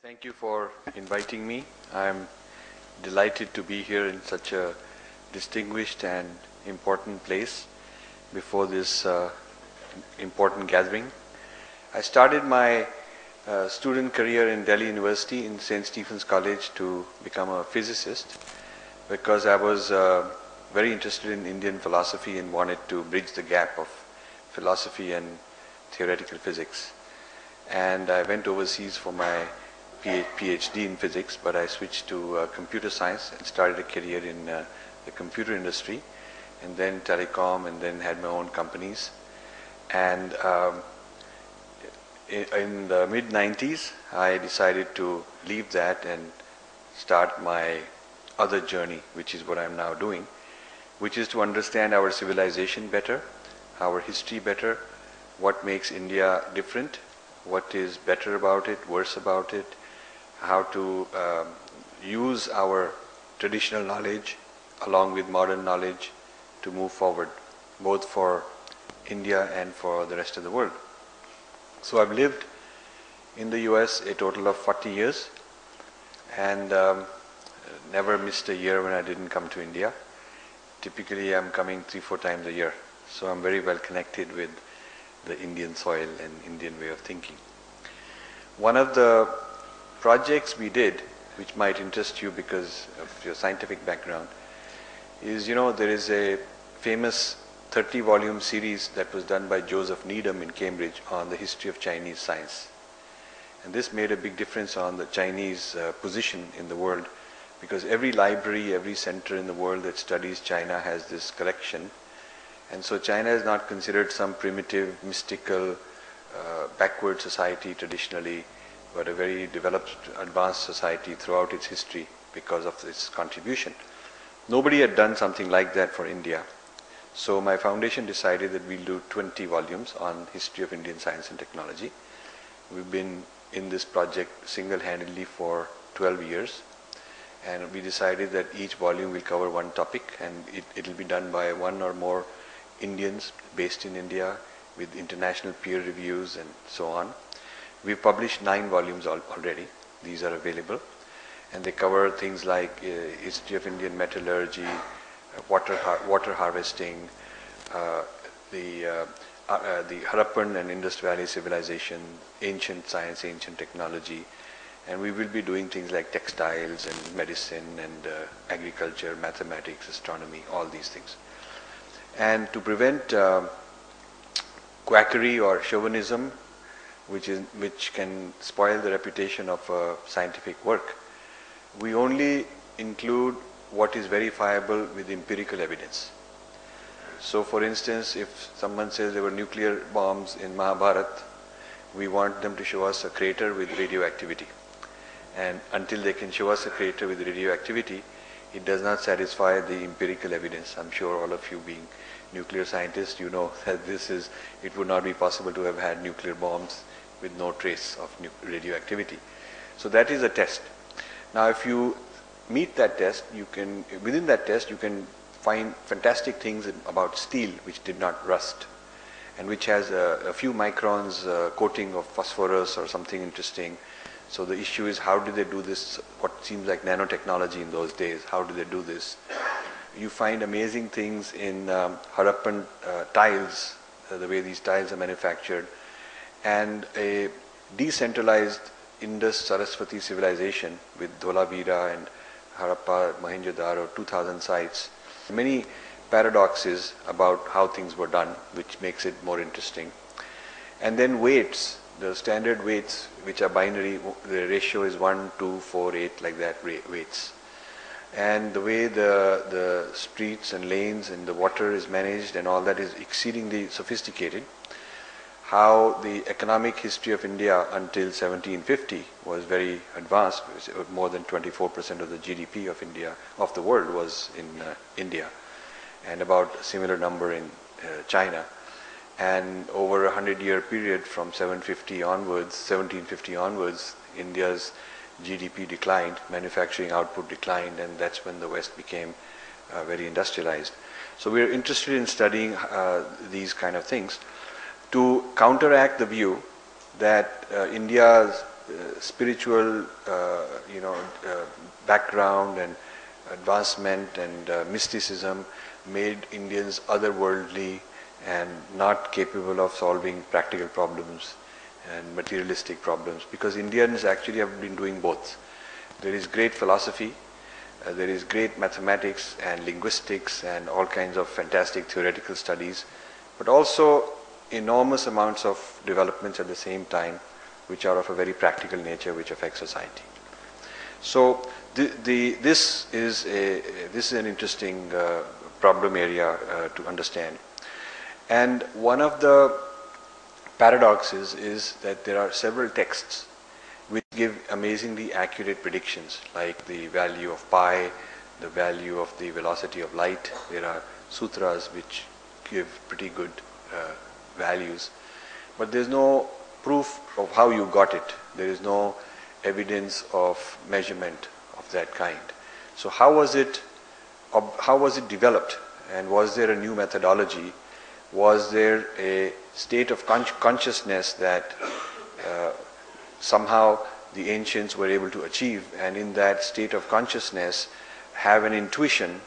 Thank you for inviting me. I'm delighted to be here in such a distinguished and important place before this important gathering. I started my student career in Delhi University in St. Stephen's College to become a physicist because I was very interested in Indian philosophy and wanted to bridge the gap of philosophy and theoretical physics. And I went overseas for my PhD in physics, but I switched to computer science and started a career in the computer industry, and then telecom, and then had my own companies. And in the mid-90s, I decided to leave that and start my other journey, which is what I'm now doing, which is to understand our civilization better, our history better, what makes India different, what is better about it, worse about it, how to use our traditional knowledge along with modern knowledge to move forward, both for India and for the rest of the world. So I've lived in the US a total of 40 years and never missed a year when I didn't come to India. Typically I'm coming 3-4 times a year. So I'm very well connected with the Indian soil and Indian way of thinking. One of the projects we did, which might interest you because of your scientific background, is, there is a famous 30-volume series that was done by Joseph Needham in Cambridge on the history of Chinese science. And this made a big difference on the Chinese position in the world, because every library, every center in the world that studies China has this collection. And so China is not considered some primitive, mystical, backward society traditionally, but a very developed, advanced society throughout its history because of its contribution. Nobody had done something like that for India. So my foundation decided that we'll do 20 volumes on history of Indian science and technology. We've been in this project single-handedly for 12 years. And we decided that each volume will cover one topic, and it'll be done by one or more Indians based in India with international peer reviews and so on. We've published 9 volumes already. These are available. And they cover things like history of Indian metallurgy, water harvesting, the Harappan and Indus Valley civilization, ancient science, ancient technology. And we will be doing things like textiles and medicine and agriculture, mathematics, astronomy, all these things. And to prevent quackery or chauvinism, which can spoil the reputation of scientific work, we only include what is verifiable with empirical evidence. So for instance, if someone says there were nuclear bombs in Mahabharata, we want them to show us a crater with radioactivity. And until they can show us a crater with radioactivity, it does not satisfy the empirical evidence. I'm sure all of you being nuclear scientists, you know that it would not be possible to have had nuclear bombs with no trace of radioactivity. So that is a test. Now if you meet that test, within that test you can find fantastic things about steel which did not rust and which has a few microns coating of phosphorus or something interesting. So the issue is, how did they do this, what seems like nanotechnology in those days, how did they do this? You find amazing things in Harappan tiles, the way these tiles are manufactured, and a decentralized Indus-Saraswati civilization with Dholavira and Harappa, Mohenjo-daro, 2,000 sites. Many paradoxes about how things were done, which makes it more interesting. And then weights, the standard weights, which are binary, the ratio is 1, 2, 4, 8, like that, weights. And the way the streets and lanes and the water is managed and all that is exceedingly sophisticated. How the economic history of India until 1750 was very advanced. More than 24% of the GDP of India, of the world, was in India, and about a similar number in China. And over a 100-year period from 1750 onwards, India's GDP declined, manufacturing output declined, and that's when the West became very industrialized. So we're interested in studying these kind of things to counteract the view that India's spiritual, background and advancement and mysticism made Indians otherworldly and not capable of solving practical problems and materialistic problems, because Indians actually have been doing both. There is great philosophy, there is great mathematics and linguistics and all kinds of fantastic theoretical studies, but also enormous amounts of developments at the same time which are of a very practical nature which affect society. So this is an interesting problem area to understand. And one of the paradoxes is that there are several texts which give amazingly accurate predictions, like the value of pi, the value of the velocity of light. There are sutras which give pretty good values, but there's no proof of how you got it. There is no evidence of measurement of that kind. So how was it developed, and was there a new methodology? Was there a state of consciousness that somehow the ancients were able to achieve, and in that state of consciousness have an intuition,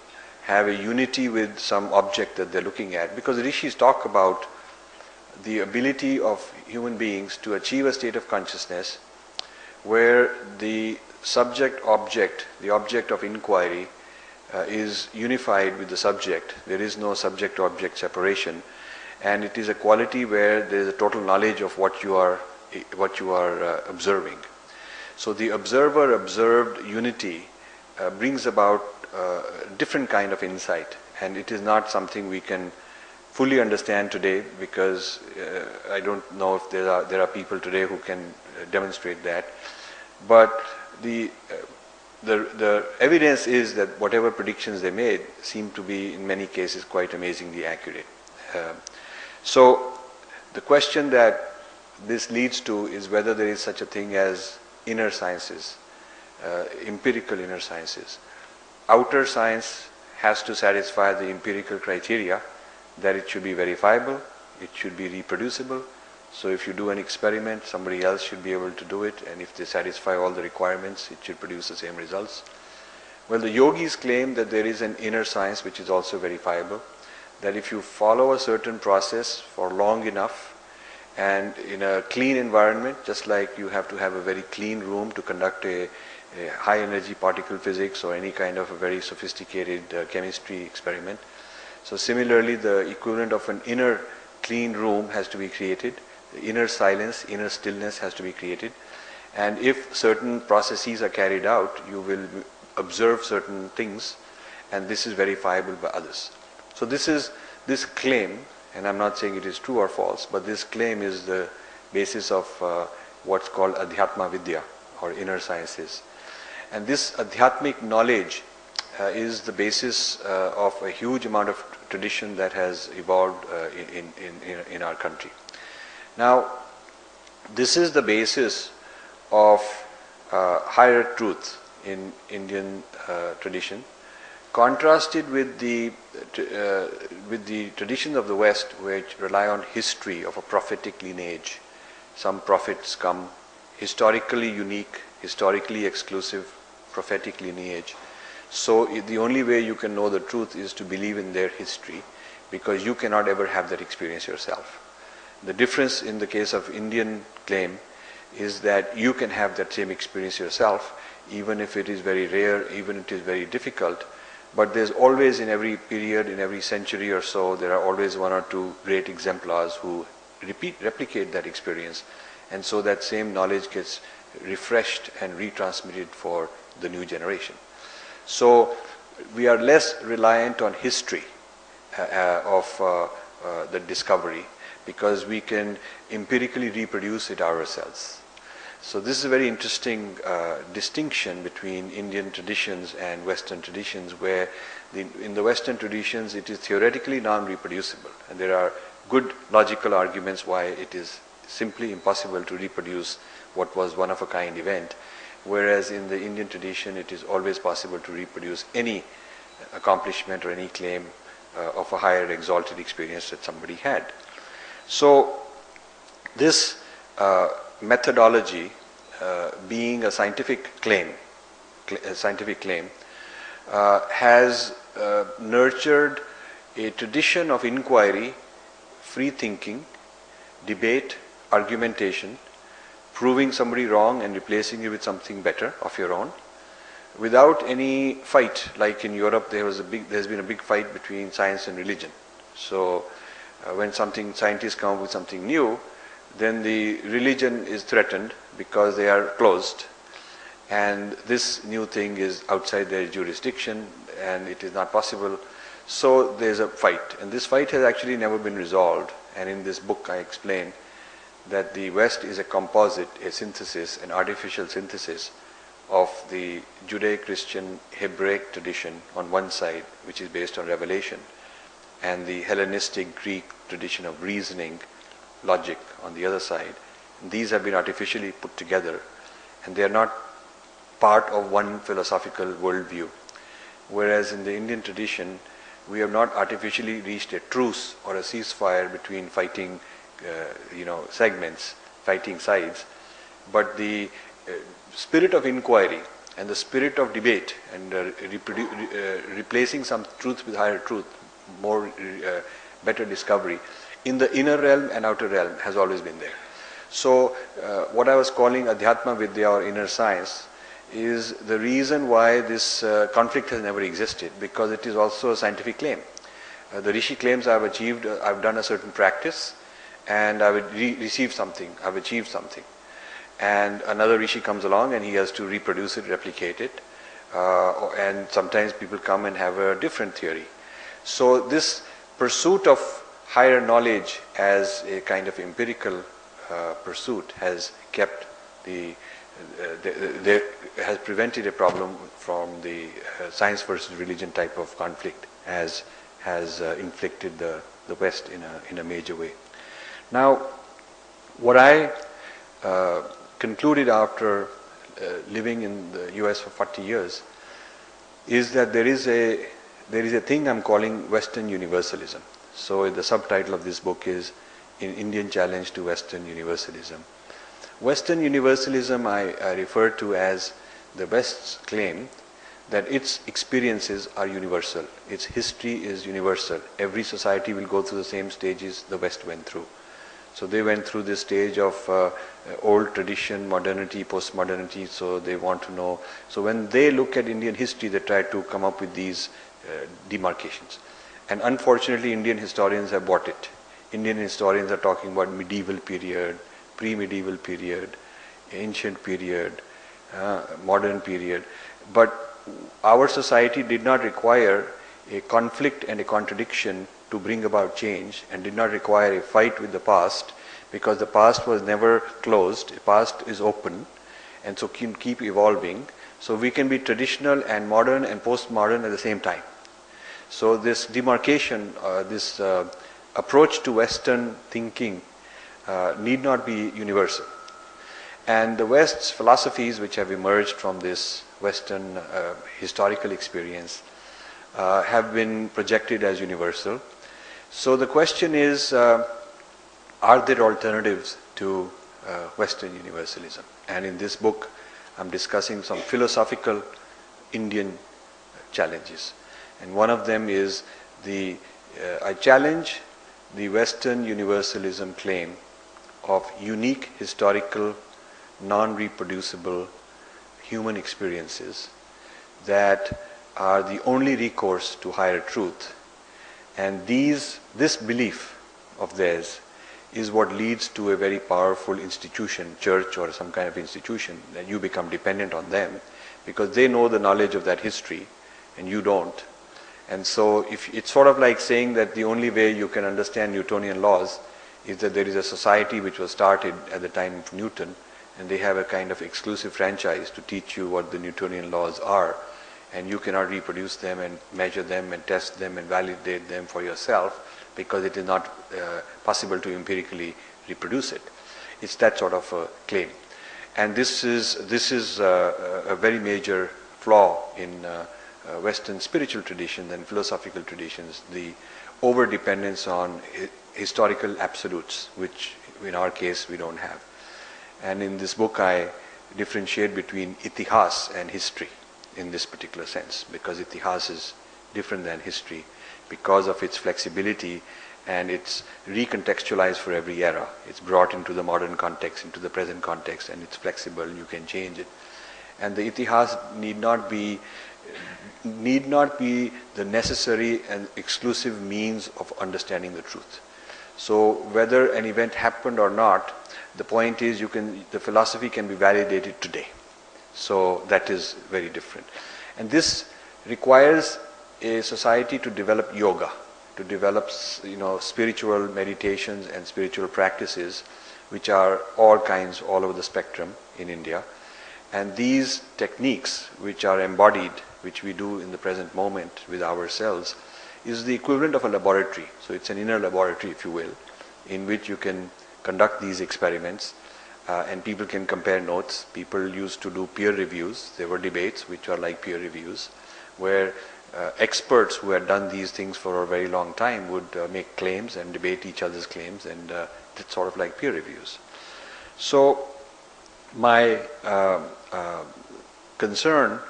have a unity with some object that they're looking at? Because the rishis talk about the ability of human beings to achieve a state of consciousness where the subject-object, the object of inquiry, is unified with the subject. There is no subject-object separation, and it is a quality where there is a total knowledge of what you are observing. So the observer-observed unity brings about a different kind of insight, and it is not something we can fully understand today, because I don't know if there are people today who can demonstrate that. But the evidence is that whatever predictions they made seem to be in many cases quite amazingly accurate. So the question that this leads to is whether there is such a thing as inner sciences, empirical inner sciences. Outer science has to satisfy the empirical criteria that it should be verifiable, it should be reproducible. So if you do an experiment, somebody else should be able to do it, and if they satisfy all the requirements, it should produce the same results. Well, the yogis claim that there is an inner science which is also verifiable, that if you follow a certain process for long enough and in a clean environment, just like you have to have a very clean room to conduct a high energy particle physics or any kind of a very sophisticated chemistry experiment. So similarly, the equivalent of an inner clean room has to be created. The inner silence, inner stillness has to be created. And if certain processes are carried out, you will observe certain things, and this is verifiable by others. So this claim, and I'm not saying it is true or false, but this claim is the basis of what's called Adhyatma Vidya, or inner sciences. And this Adhyatmic knowledge is the basis of a huge amount of tradition that has evolved in our country. Now, this is the basis of higher truth in Indian tradition, contrasted with the traditions of the West, which rely on history of a prophetic lineage. Some prophets come, historically unique, historically exclusive, prophetic lineage. So the only way you can know the truth is to believe in their history, because you cannot ever have that experience yourself. The difference in the case of Indian claim is that you can have that same experience yourself, even if it is very rare, even if it is very difficult. But there's always, in every period, in every century or so, there are always one or two great exemplars who replicate that experience. And so that same knowledge gets refreshed and retransmitted for the new generation. So we are less reliant on history of the discovery, because we can empirically reproduce it ourselves. So this is a very interesting distinction between Indian traditions and Western traditions, where in the Western traditions it is theoretically non-reproducible, and there are good logical arguments why it is simply impossible to reproduce what was one-of-a-kind event, whereas in the Indian tradition it is always possible to reproduce any accomplishment or any claim of a higher exalted experience that somebody had. So this methodology being a scientific claim, has nurtured a tradition of inquiry, free thinking, debate, argumentation, proving somebody wrong and replacing it with something better of your own, without any fight. Like in Europe, there's been a big fight between science and religion. So when scientists come up with something new, then the religion is threatened because they are closed, and this new thing is outside their jurisdiction and it is not possible. So there's a fight, and this fight has actually never been resolved. And in this book I explain that the West is a composite, a synthesis, an artificial synthesis of the Judeo-Christian Hebraic tradition on one side, which is based on revelation, and the Hellenistic Greek tradition of reasoning, logic on the other side. And these have been artificially put together, and they are not part of one philosophical worldview. Whereas in the Indian tradition, we have not artificially reached a truce or a ceasefire between fighting segments, fighting sides, but the spirit of inquiry and the spirit of debate and replacing some truth with higher truth, better discovery in the inner realm and outer realm has always been there. So what I was calling Adhyatma Vidya or inner science is the reason why this conflict has never existed, because it is also a scientific claim. The Rishi claims I've done a certain practice and I would receive something, I've achieved something. And another Rishi comes along and he has to reproduce it, replicate it. And sometimes people come and have a different theory. So this pursuit of higher knowledge as a kind of empirical pursuit has kept has prevented a problem from the science versus religion type of conflict, as has inflicted the West in a major way. Now, what I concluded after living in the US for 40 years is that there is a thing I'm calling Western universalism. So the subtitle of this book is "An Indian Challenge to Western Universalism." Western universalism I refer to as the West's claim that its experiences are universal, its history is universal. Every society will go through the same stages the West went through. So they went through this stage of old tradition, modernity, post-modernity, so they want to know. So when they look at Indian history, they try to come up with these demarcations. And unfortunately, Indian historians have bought it. Indian historians are talking about medieval period, pre-medieval period, ancient period, modern period. But our society did not require a conflict and a contradiction to bring about change, and did not require a fight with the past, because the past was never closed. The past is open, and so can keep evolving. So we can be traditional and modern and postmodern at the same time. So this demarcation, this approach to Western thinking need not be universal. And the West's philosophies, which have emerged from this Western historical experience, have been projected as universal. So the question is, are there alternatives to Western universalism? And in this book, I'm discussing some philosophical Indian challenges. And one of them is I challenge the Western universalism claim of unique historical, non-reproducible human experiences that are the only recourse to higher truth. And this belief of theirs is what leads to a very powerful institution, church or some kind of institution, that you become dependent on them because they know the knowledge of that history and you don't. And so if it's sort of like saying that the only way you can understand Newtonian laws is that there is a society which was started at the time of Newton, and they have a kind of exclusive franchise to teach you what the Newtonian laws are, and you cannot reproduce them and measure them and test them and validate them for yourself because it is not possible to empirically reproduce it. It's that sort of a claim. And this is a very major flaw in Western spiritual traditions and philosophical traditions, the over-dependence on historical absolutes, which in our case we don't have. And in this book I differentiate between itihas and history in this particular sense, because itihas is different than history because of its flexibility, and it's recontextualized for every era. It's brought into the modern context, into the present context, and it's flexible, you can change it. And the itihas need not be the necessary and exclusive means of understanding the truth. So whether an event happened or not, the point is the philosophy can be validated today. So that is very different. And this requires a society to develop yoga, to develop spiritual meditations and spiritual practices, which are all kinds all over the spectrum in India. And these techniques which are embodied, which we do in the present moment with ourselves, is the equivalent of a laboratory. So it's an inner laboratory, if you will, in which you can conduct these experiments and people can compare notes. People used to do peer reviews. There were debates which are like peer reviews, where experts who had done these things for a very long time would make claims and debate each other's claims, and it's sort of like peer reviews. So my concern,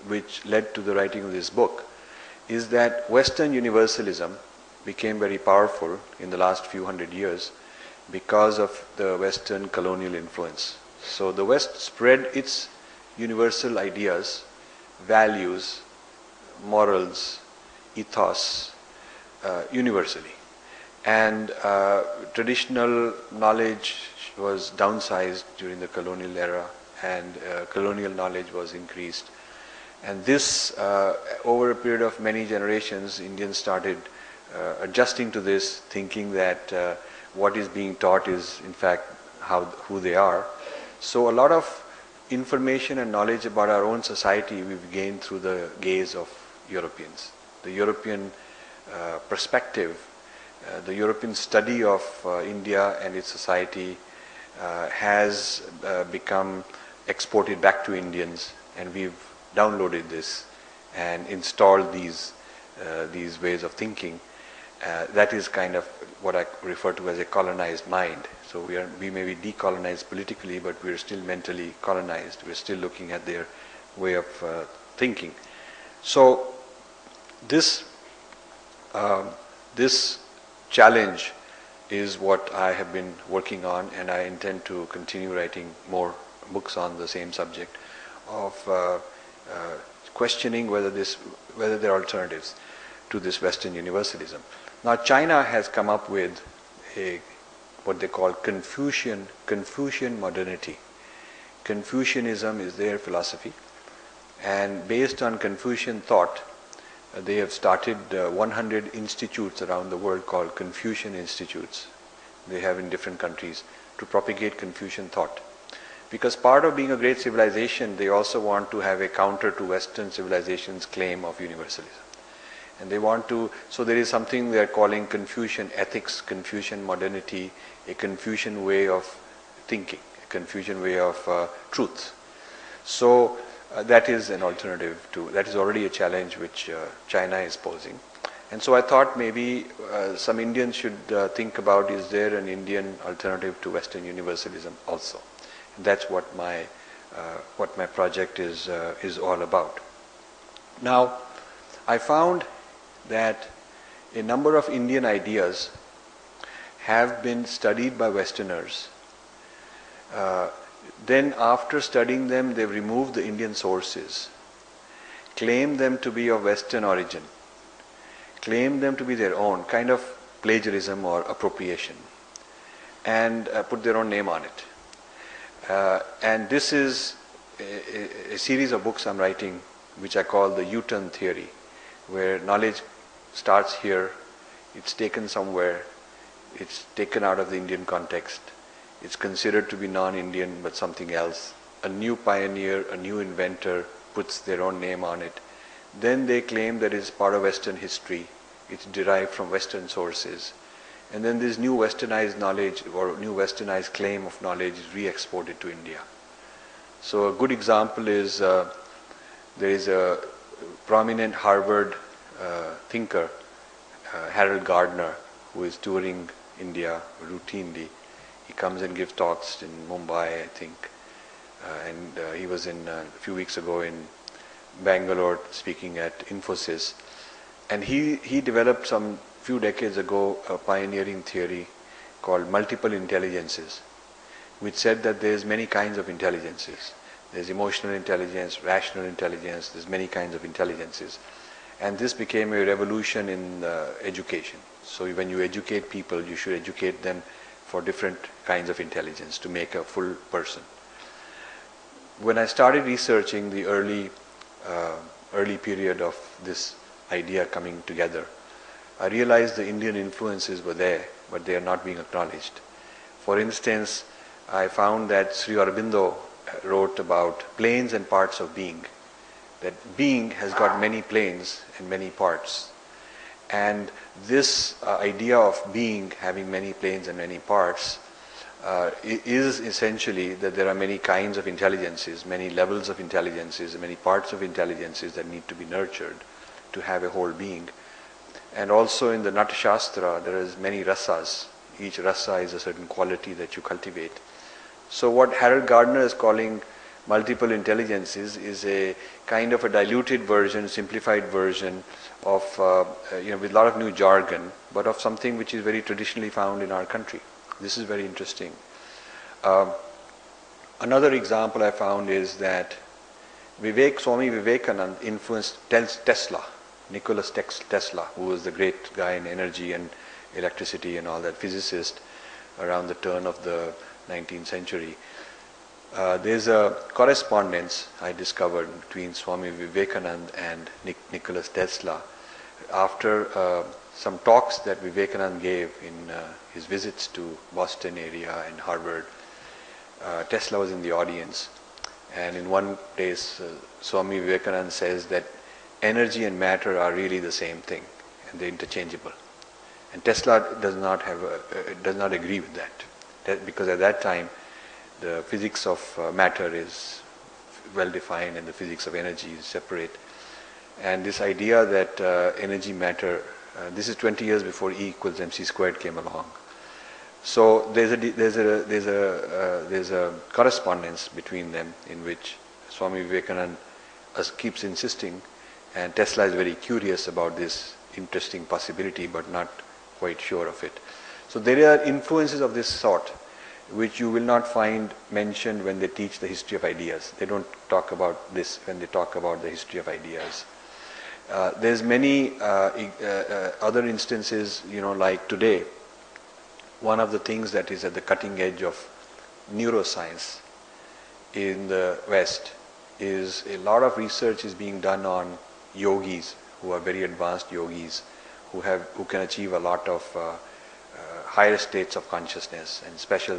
which led to the writing of this book, is that Western universalism became very powerful in the last few hundred years because of the Western colonial influence. So the West spread its universal ideas, values, morals, ethos universally. And traditional knowledge was downsized during the colonial era, and colonial knowledge was increased. And this, over a period of many generations, Indians started adjusting to this, thinking that what is being taught is in fact who they are. So a lot of information and knowledge about our own society we've gained through the gaze of Europeans. The European perspective, the European study of India and its society has become exported back to Indians, and we've downloaded this and installed these ways of thinking. That is kind of what I refer to as a colonized mind. So we may be decolonized politically, but we're still mentally colonized. We're still looking at their way of thinking. So this challenge is what I have been working on, and I intend to continue writing more books on the same subject of questioning whether there are alternatives to this Western universalism. Now China has come up with what they call Confucian modernity. Confucianism is their philosophy, and based on Confucian thought, they have started 100 institutes around the world called Confucian institutes. They have in different countries to propagate Confucian thought. Because part of being a great civilization, they also want to have a counter to Western civilization's claim of universalism. And they want to, so there is something they are calling Confucian ethics, Confucian modernity, a Confucian way of thinking, a Confucian way of truth. So that is an alternative to, that is already a challenge which China is posing. And so I thought maybe some Indians should think about, is there an Indian alternative to Western universalism also? And that's what my project is all about. Now, I found that a number of Indian ideas have been studied by Westerners. Then after studying them, they've removed the Indian sources, claimed them to be of Western origin, claimed them to be their own, kind of plagiarism or appropriation, and put their own name on it. And this is a series of books I'm writing, which I call the U-turn theory, where knowledge starts here, it's taken somewhere, it's taken out of the Indian context, it's considered to be non-Indian but something else. A new pioneer, a new inventor puts their own name on it. Then they claim that it's part of Western history, it's derived from Western sources. And then this new westernized knowledge or new westernized claim of knowledge is re-exported to India. So a good example is there is a prominent Harvard thinker, Harold Gardner, who is touring India routinely. He comes and gives talks in Mumbai, I think, he was in a few weeks ago in Bangalore speaking at Infosys. And he developed some few decades ago a pioneering theory called multiple intelligences, which said that there's many kinds of intelligences. There's emotional intelligence, rational intelligence, there's many kinds of intelligences. And this became a revolution in education. So when you educate people, you should educate them for different kinds of intelligence to make a full person. When I started researching the early period of this idea coming together, I realized the Indian influences were there, but they are not being acknowledged. For instance, I found that Sri Aurobindo wrote about planes and parts of being, that being has got many planes and many parts. And this idea of being having many planes and many parts is essentially that there are many kinds of intelligences, many levels of intelligences, many parts of intelligences that need to be nurtured to have a whole being. And also in the Nata Shastra, there is many rasas. Each rasa is a certain quality that you cultivate. So what Harold Gardner is calling multiple intelligences is a kind of a diluted version, simplified version of, with a lot of new jargon, but of something which is very traditionally found in our country. This is very interesting. Another example I found is that Swami Vivekananda influenced Tesla, Nikola Tesla, who was the great guy in energy and electricity and all that, physicist around the turn of the 19th century. There's a correspondence I discovered between Swami Vivekananda and Nikola Tesla after some talks that Vivekananda gave in his visits to Boston area and Harvard. Tesla was in the audience, and in one place Swami Vivekananda says that energy and matter are really the same thing and they're interchangeable. And Tesla does not agree with that, because at that time the physics of matter is well defined and the physics of energy is separate. And this idea that energy matter, this is 20 years before E equals mc squared came along. So there's a correspondence between them in which Swami Vivekananda keeps insisting, and Tesla is very curious about this interesting possibility but not quite sure of it. So there are influences of this sort which you will not find mentioned when they teach the history of ideas. They don't talk about this when they talk about the history of ideas. There's many other instances, like today, one of the things that is at the cutting edge of neuroscience in the West is a lot of research is being done on yogis who are very advanced yogis who can achieve a lot of higher states of consciousness and special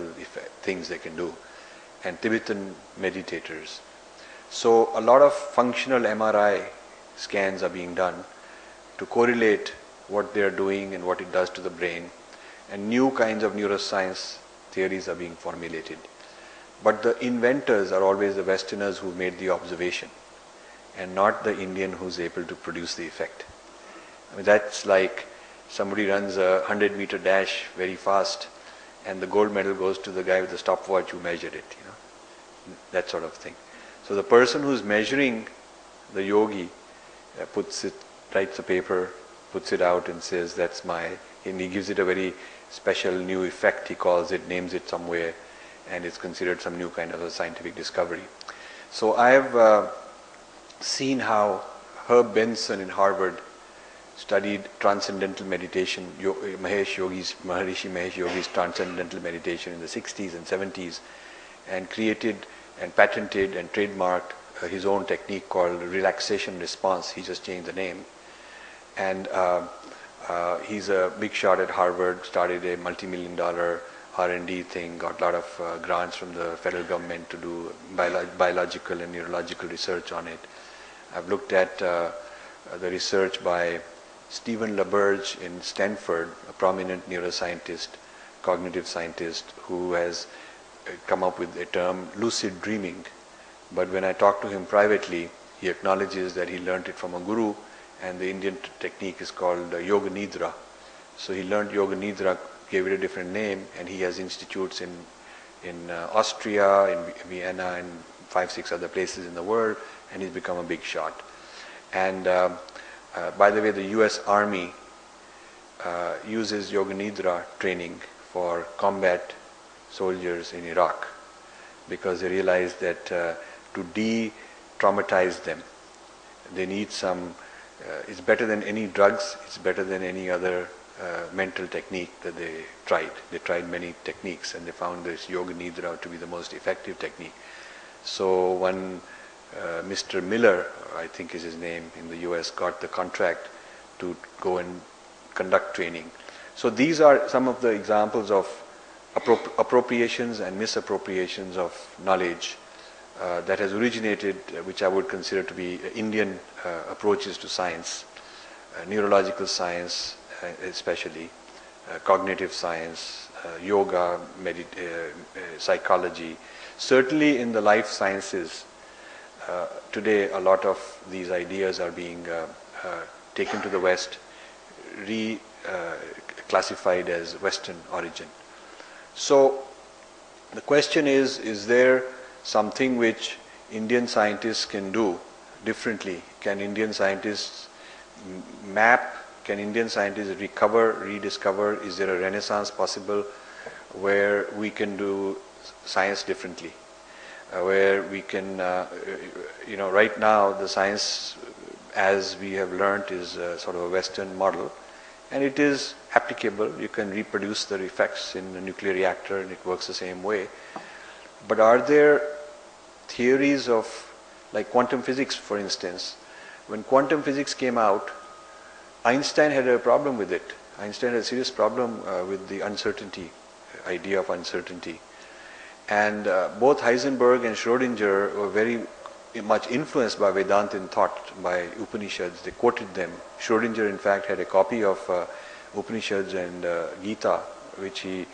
things they can do, and Tibetan meditators. So a lot of functional MRI scans are being done to correlate what they are doing and what it does to the brain, and new kinds of neuroscience theories are being formulated. But the inventors are always the Westerners who made the observation and not the Indian who's able to produce the effect. I mean, that's like somebody runs a 100-meter dash very fast and the gold medal goes to the guy with the stopwatch who measured it, that sort of thing. So the person who's measuring the yogi writes a paper, puts it out and says and he gives it a very special new effect, he calls it, names it somewhere, and it's considered some new kind of a scientific discovery. So I have seen how Herb Benson in Harvard studied transcendental meditation, Maharishi Mahesh Yogi's transcendental meditation in the 60s and 70s, and created and patented and trademarked his own technique called relaxation response. He just changed the name. And he's a big shot at Harvard, started a multi-million-dollar R&D thing, got a lot of grants from the federal government to do biological and neurological research on it. I've looked at the research by Stephen LaBerge in Stanford, a prominent neuroscientist, cognitive scientist, who has come up with a term, lucid dreaming. But when I talk to him privately, he acknowledges that he learned it from a guru, and the Indian technique is called Yoga Nidra. So he learned Yoga Nidra, gave it a different name, and he has institutes in Austria, in Vienna, and 5-6 other places in the world, and he's become a big shot. And by the way, the US Army uses Yoga Nidra training for combat soldiers in Iraq, because they realize that to de-traumatize them, they need some, it's better than any drugs, it's better than any other mental technique that they tried. They tried many techniques and they found this Yoga Nidra to be the most effective technique. So one Mr. Miller, I think is his name, in the US, got the contract to go and conduct training. So these are some of the examples of appropriations and misappropriations of knowledge that has originated, which I would consider to be Indian approaches to science, neurological science especially, cognitive science, yoga, psychology. Certainly in the life sciences, today a lot of these ideas are being taken to the West, classified as Western origin. So the question is there something which Indian scientists can do differently? Can Indian scientists map? Can Indian scientists recover, rediscover? Is there a renaissance possible where we can do science differently? Where we can, right now the science as we have learnt is sort of a Western model, and it is applicable. You can reproduce the effects in a nuclear reactor and it works the same way. But are there theories of, like quantum physics for instance? When quantum physics came out, Einstein had a problem with it. Einstein had a serious problem with the uncertainty, idea of uncertainty. And both Heisenberg and Schrödinger were very much influenced by Vedantin thought, by Upanishads. They quoted them. Schrödinger, in fact, had a copy of Upanishads and Gita, which he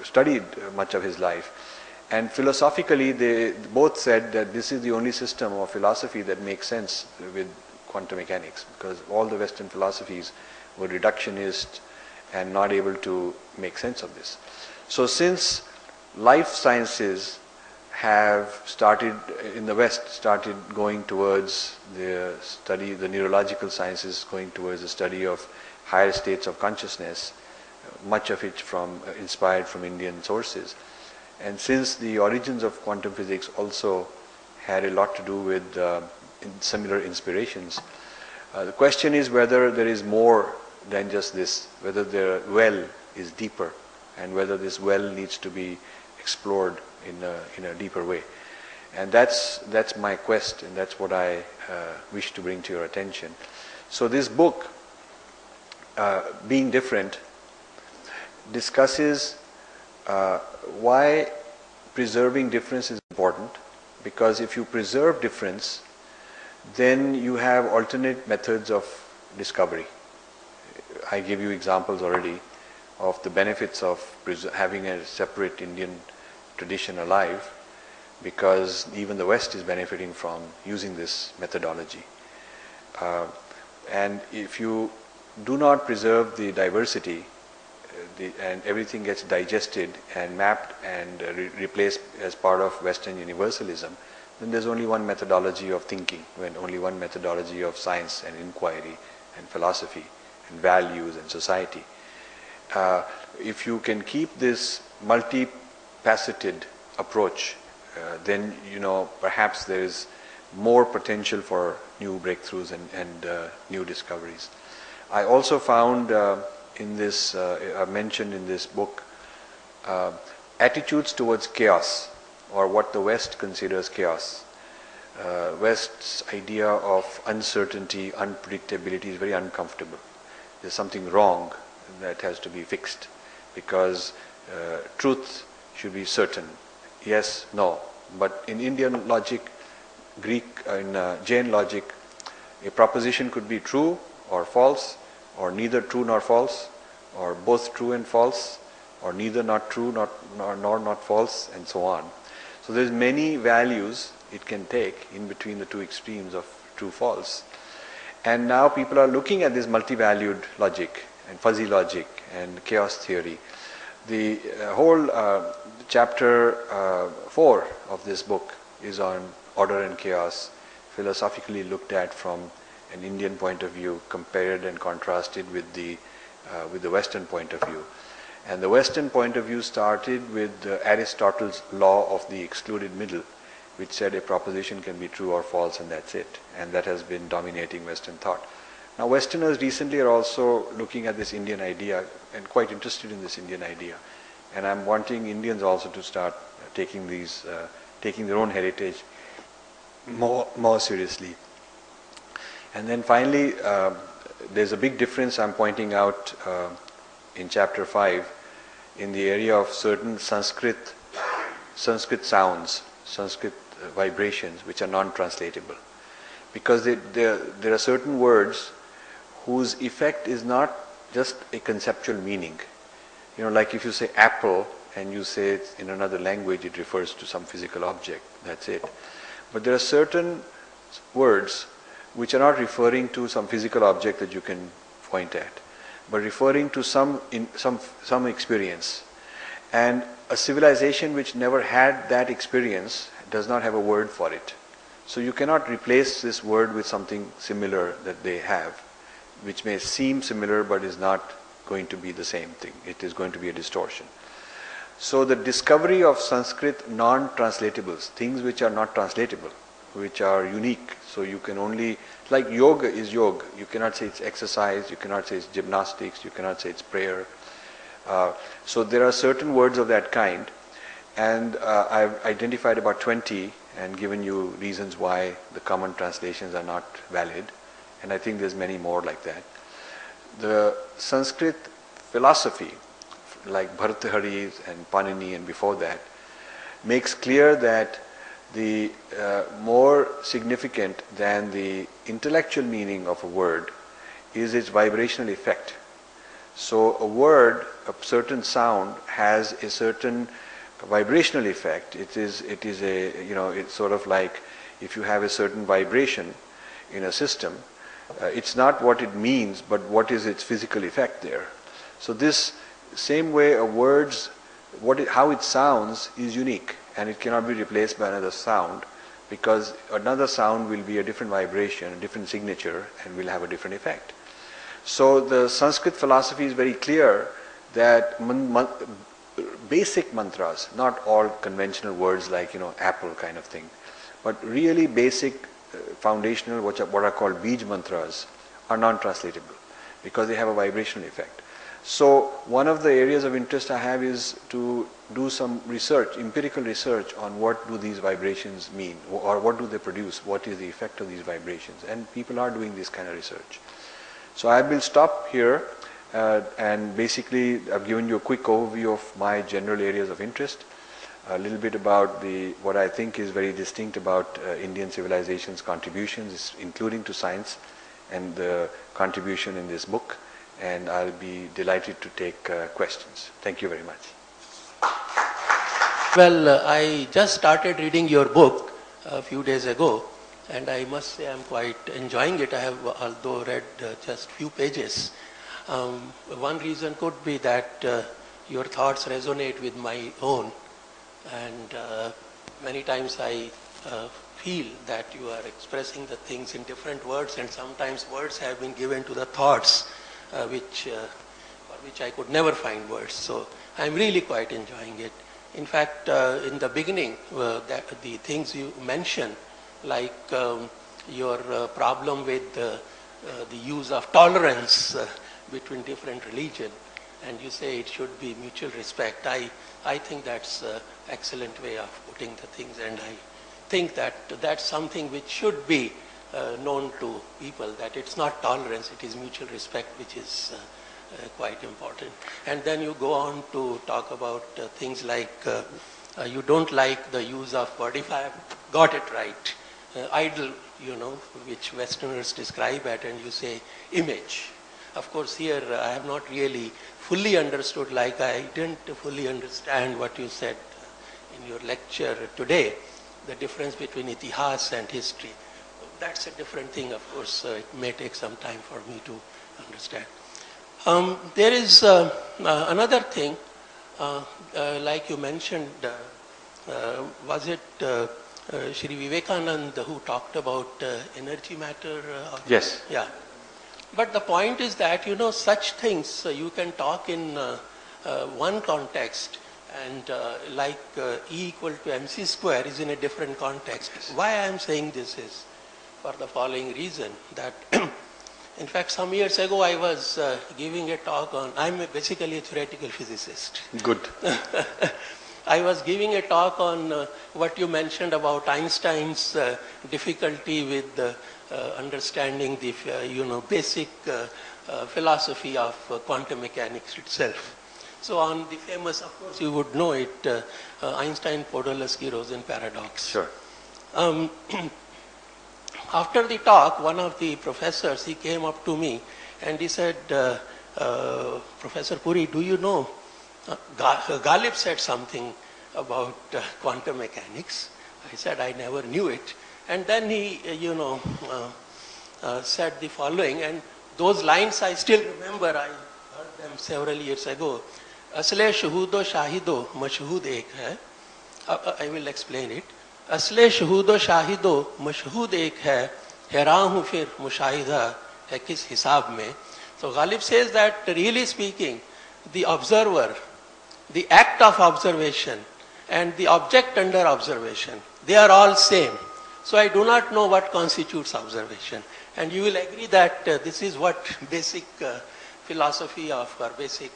studied much of his life. And philosophically, they both said that this is the only system of philosophy that makes sense with quantum mechanics, because all the Western philosophies were reductionist and not able to make sense of this. So since life sciences have started in the West, started going towards the study, the neurological sciences going towards the study of higher states of consciousness, much of it inspired from Indian sources. And since the origins of quantum physics also had a lot to do with similar inspirations, the question is whether there is more than just this, whether the well is deeper, and whether this well needs to be explored in a deeper way. And that's my quest, and that's what I wish to bring to your attention. So this book, Being Different, discusses why preserving difference is important, because if you preserve difference, then you have alternate methods of discovery. I gave you examples already of the benefits of having a separate Indian tradition alive, because even the West is benefiting from using this methodology. And if you do not preserve the diversity, and everything gets digested and mapped and replaced as part of Western universalism, then there's only one methodology of thinking, when only one methodology of science and inquiry and philosophy and values and society. If you can keep this multifaceted approach, then perhaps there is more potential for new breakthroughs and new discoveries. I also found in this, mentioned in this book, attitudes towards chaos, or what the West considers chaos. West's idea of uncertainty, unpredictability is very uncomfortable. There's something wrong that has to be fixed, because truth should be certain. Yes, no. But in Indian logic, Greek, in Jain logic, a proposition could be true or false, or neither true nor false, or both true and false, or neither not true nor not false, and so on. So there's many values it can take in between the two extremes of true false. And now people are looking at this multi-valued logic and fuzzy logic and chaos theory. The whole chapter 4 of this book is on order and chaos, philosophically looked at from an Indian point of view, compared and contrasted with the Western point of view. And the Western point of view started with Aristotle's law of the excluded middle, which said a proposition can be true or false and that's it. And that has been dominating Western thought. Now Westerners recently are also looking at this Indian idea and quite interested in this Indian idea. And I'm wanting Indians also to start taking their own heritage more seriously. And then finally, there's a big difference I'm pointing out in chapter 5 in the area of certain Sanskrit sounds, Sanskrit vibrations, which are non-translatable. Because there are certain words whose effect is not just a conceptual meaning. You know, like if you say apple and you say it in another language, it refers to some physical object, that's it. But there are certain words which are not referring to some physical object that you can point at, but referring to some experience. And a civilization which never had that experience does not have a word for it. So you cannot replace this word with something similar that they have, which may seem similar but is not going to be the same thing. It is going to be a distortion. So the discovery of Sanskrit non-translatables, things which are not translatable, which are unique. So you can only, like yoga is yoga. You cannot say it's exercise, you cannot say it's gymnastics, you cannot say it's prayer. So there are certain words of that kind, and I've identified about 20 and given you reasons why the common translations are not valid, and I think there's many more like that. The Sanskrit philosophy, like Bhartrhari's and Panini and before that, makes clear that the more significant than the intellectual meaning of a word is its vibrational effect. So a word, a certain sound has a certain vibrational effect. It is a, you know, it's sort of like if you have a certain vibration in a system, it's not what it means, but what is its physical effect there. So this same way a word's, how it sounds is unique, and it cannot be replaced by another sound, because another sound will be a different vibration, a different signature, and will have a different effect. So the Sanskrit philosophy is very clear that basic mantras, not all conventional words like, you know, apple kind of thing, but really basic foundational, what are called bij mantras, are non-translatable because they have a vibrational effect. So one of the areas of interest I have is to do some research, empirical research on what do these vibrations mean, or what do they produce, what is the effect of these vibrations, and people are doing this kind of research. So I will stop here, and basically I've given you a quick overview of my general areas of interest, a little bit about what I think is very distinct about Indian civilization's contributions, including to science, and the contribution in this book. And I'll be delighted to take questions. Thank you very much. Well, I just started reading your book a few days ago, and I must say I'm quite enjoying it. I have, although read just few pages. One reason could be that your thoughts resonate with my own, and many times I feel that you are expressing the things in different words, and sometimes words have been given to the thoughts for which I could never find words. So I'm really quite enjoying it. In fact, in the beginning, the things you mentioned, like your problem with the use of tolerance between different religions, and you say it should be mutual respect. I think that's an excellent way of putting the things, and I think that that's something which should be known to people, that it's not tolerance, it is mutual respect, which is quite important. And then you go on to talk about things like you don't like the use of, what if I have got it right, idol, you know, which Westerners describe it, and you say image. Of course, here I have not really fully understood, like I didn't fully understand what you said in your lecture today, the difference between itihas and history. That's a different thing, of course. It may take some time for me to understand. There is another thing, like you mentioned, was it Shri Vivekananda, who talked about energy matter. Yes. Yeah. But the point is that, such things you can talk in one context, and like E equal to mc square is in a different context. Why I am saying this is for the following reason, that in fact some years ago I was giving a talk on, I'm basically a theoretical physicist. Good. I was giving a talk on what you mentioned about Einstein's difficulty with understanding the basic philosophy of quantum mechanics itself. So on the famous, of course you would know it, Einstein-Podolsky-Rosen paradox. Sure. After the talk, one of the professors, he came up to me and he said, Professor Puri, do you know, Galib said something about quantum mechanics. I said, I never knew it. And then he, said the following, and those lines I still remember, I heard them several years ago. Asle shuhudo shahido mashhud ek hai. I will explain it. Asle shuhudo shahido mashhud ek hai, हैरान हूँ फिर मुशाहिदा है किस हिसाब में. So Ghalib says that really speaking, the observer, the act of observation and the object under observation, they are all same. So I do not know what constitutes observation. And you will agree that this is what basic philosophy of, or basic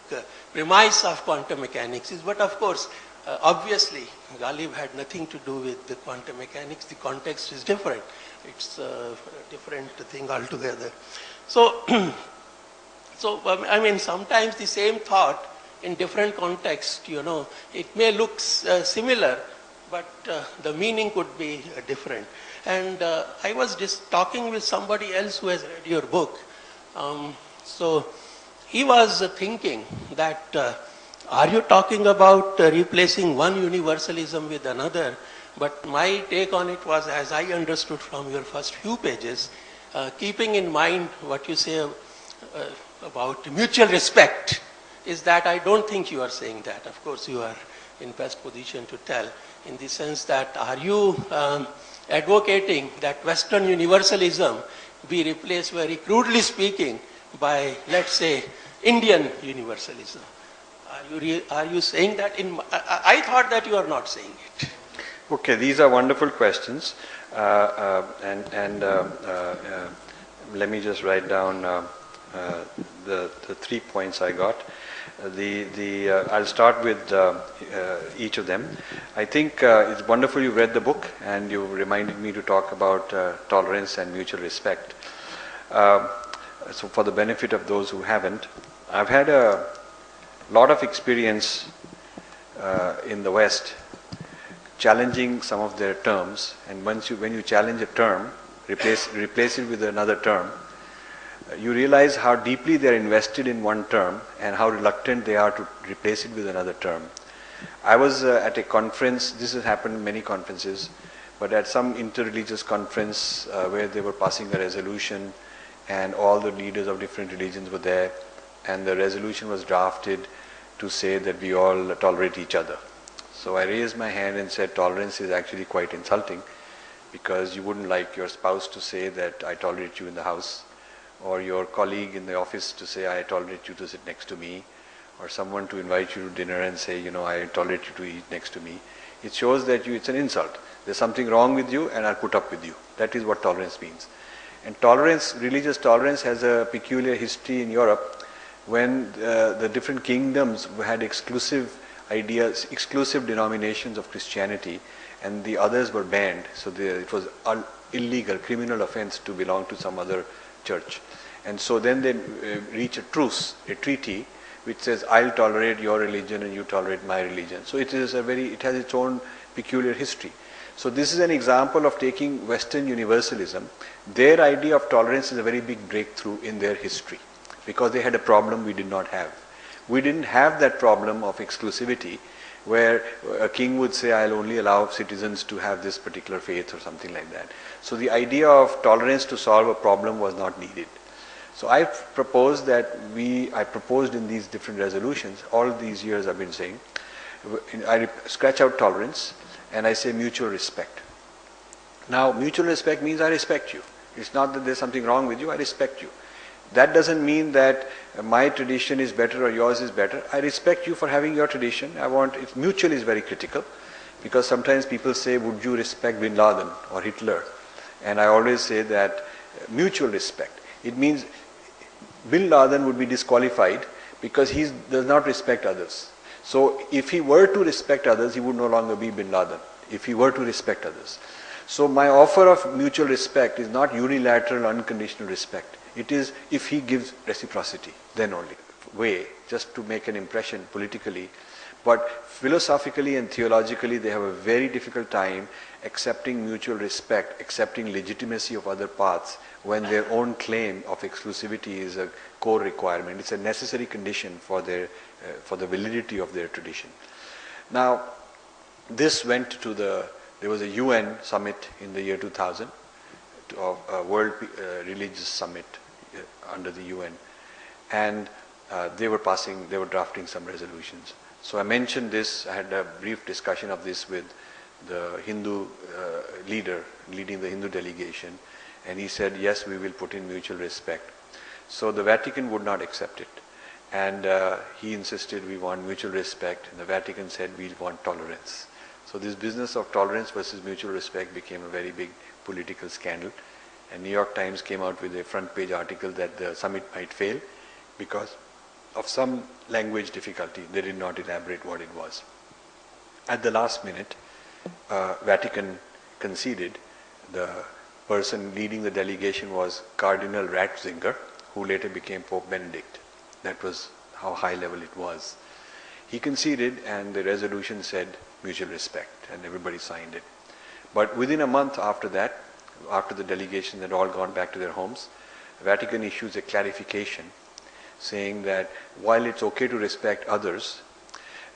premise of quantum mechanics is. But of course, obviously, Ghalib had nothing to do with the quantum mechanics. The context is different. It's a different thing altogether. So, I mean, sometimes the same thought in different context, it may look similar, but the meaning could be different. And I was just talking with somebody else who has read your book. So he was thinking that, are you talking about replacing one universalism with another? But my take on it was, as I understood from your first few pages, keeping in mind what you say about mutual respect, is that I don't think you are saying that. Of course, you are in best position to tell, in the sense that, are you advocating that Western universalism be replaced, very crudely speaking, by, let's say, Indian universalism? Are you saying that? I thought that you are not saying it. Okay, these are wonderful questions, and let me just write down the 3 points I got. I'll start with each of them. I think it's wonderful you read the book and you reminded me to talk about tolerance and mutual respect. So for the benefit of those who haven't, I've had a lot of experience in the West challenging some of their terms, and when you challenge a term, replace it with another term, you realize how deeply they are invested in one term and how reluctant they are to replace it with another term. I was at a conference, this has happened in many conferences, but at some interreligious conference where they were passing a resolution and all the leaders of different religions were there, and the resolution was drafted to say that we all tolerate each other. So I raised my hand and said, tolerance is actually quite insulting, because you wouldn't like your spouse to say that I tolerate you in the house, or your colleague in the office to say I tolerate you to sit next to me, or someone to invite you to dinner and say, I tolerate you to eat next to me. It shows that it's an insult. There's something wrong with you and I'll put up with you. That is what tolerance means. And tolerance, religious tolerance, has a peculiar history in Europe, when the different kingdoms had exclusive ideas, exclusive denominations of Christianity, and the others were banned. So it was illegal, criminal offense to belong to some other church. And so then they reach a truce, a treaty, which says I'll tolerate your religion and you tolerate my religion. So it has its own peculiar history. So this is an example of taking Western universalism. Their idea of tolerance is a very big breakthrough in their history, because they had a problem we did not have. We didn't have that problem of exclusivity, where a king would say, I'll only allow citizens to have this particular faith or something like that. So the idea of tolerance to solve a problem was not needed. So I proposed in these different resolutions, all these years I've been saying, I scratch out tolerance and I say mutual respect. Now, mutual respect means I respect you. It's not that there's something wrong with you, I respect you. That doesn't mean that my tradition is better or yours is better. I respect you for having your tradition. It's mutual is very critical, because sometimes people say, would you respect Bin Laden or Hitler? And I always say that mutual respect. It means Bin Laden would be disqualified because he does not respect others. So if he were to respect others, he would no longer be Bin Laden, if he were to respect others. So my offer of mutual respect is not unilateral, unconditional respect. It is if he gives reciprocity, then only. Way, just to make an impression politically. But philosophically and theologically, they have a very difficult time accepting mutual respect, accepting legitimacy of other paths, when their own claim of exclusivity is a core requirement. It's a necessary condition for the validity of their tradition. Now, this went to there was a UN summit in the year 2000, a World Religious Summit under the UN, and they were drafting some resolutions. So I mentioned this, I had a brief discussion of this with the Hindu leader leading the Hindu delegation, and he said, yes, we will put in mutual respect. So the Vatican would not accept it, and he insisted we want mutual respect, and the Vatican said we want tolerance. So this business of tolerance versus mutual respect became a very big political scandal, and New York Times came out with a front page article that the summit might fail because of some language difficulty. They did not elaborate what it was. At the last minute, Vatican conceded. The person leading the delegation was Cardinal Ratzinger, who later became Pope Benedict. That was how high level it was. He conceded, and the resolution said mutual respect, and everybody signed it. But within a month after that, after the delegation had all gone back to their homes, Vatican issues a clarification saying that while it's okay to respect others,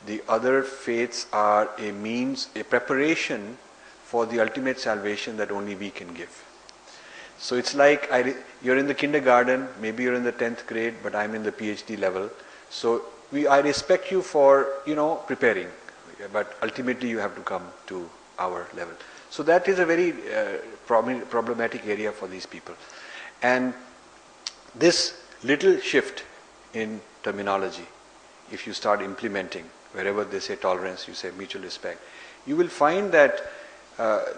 the other faiths are a means, a preparation for the ultimate salvation that only we can give. So it's like you're in the kindergarten, maybe you're in the 10th grade, but I'm in the PhD level. So I respect you for, preparing, but ultimately you have to come to our level. So that is a very problematic area for these people. And this little shift in terminology, if you start implementing, wherever they say tolerance, you say mutual respect, you will find that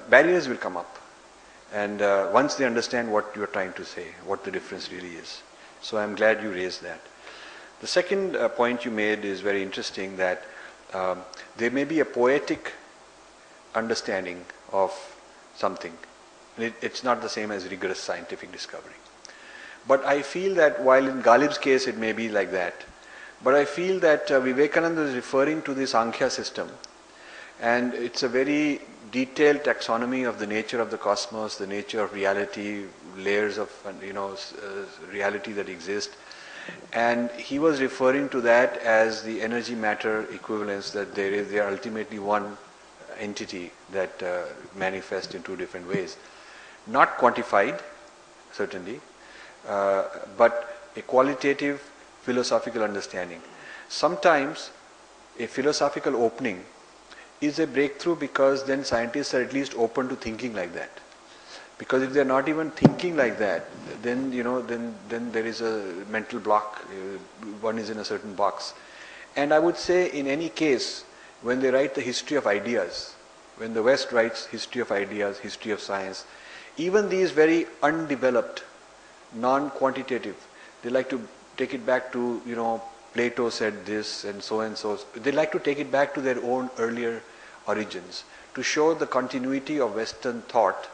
barriers will come up. And once they understand what you're trying to say, what the difference really is. So I'm glad you raised that. The second point you made is very interesting, that there may be a poetic understanding of something. It's not the same as rigorous scientific discovery. But I feel that while in Ghalib's case it may be like that, but I feel that Vivekananda is referring to the Sankhya system, and it's a very detailed taxonomy of the nature of the cosmos, the nature of reality, layers of reality that exist. And he was referring to that as the energy matter equivalence, that they are ultimately one entity that manifests in two different ways. Not quantified, certainly, but a qualitative philosophical understanding. Sometimes a philosophical opening is a breakthrough, because then scientists are at least open to thinking like that. Because if they're not even thinking like that, then then there is a mental block. One is in a certain box. And I would say, in any case, when they write the history of ideas, when the West writes history of ideas, history of science, even these very undeveloped, non-quantitative, they like to take it back to, Plato said this and so and so. They like to take it back to their own earlier origins to show the continuity of Western thought.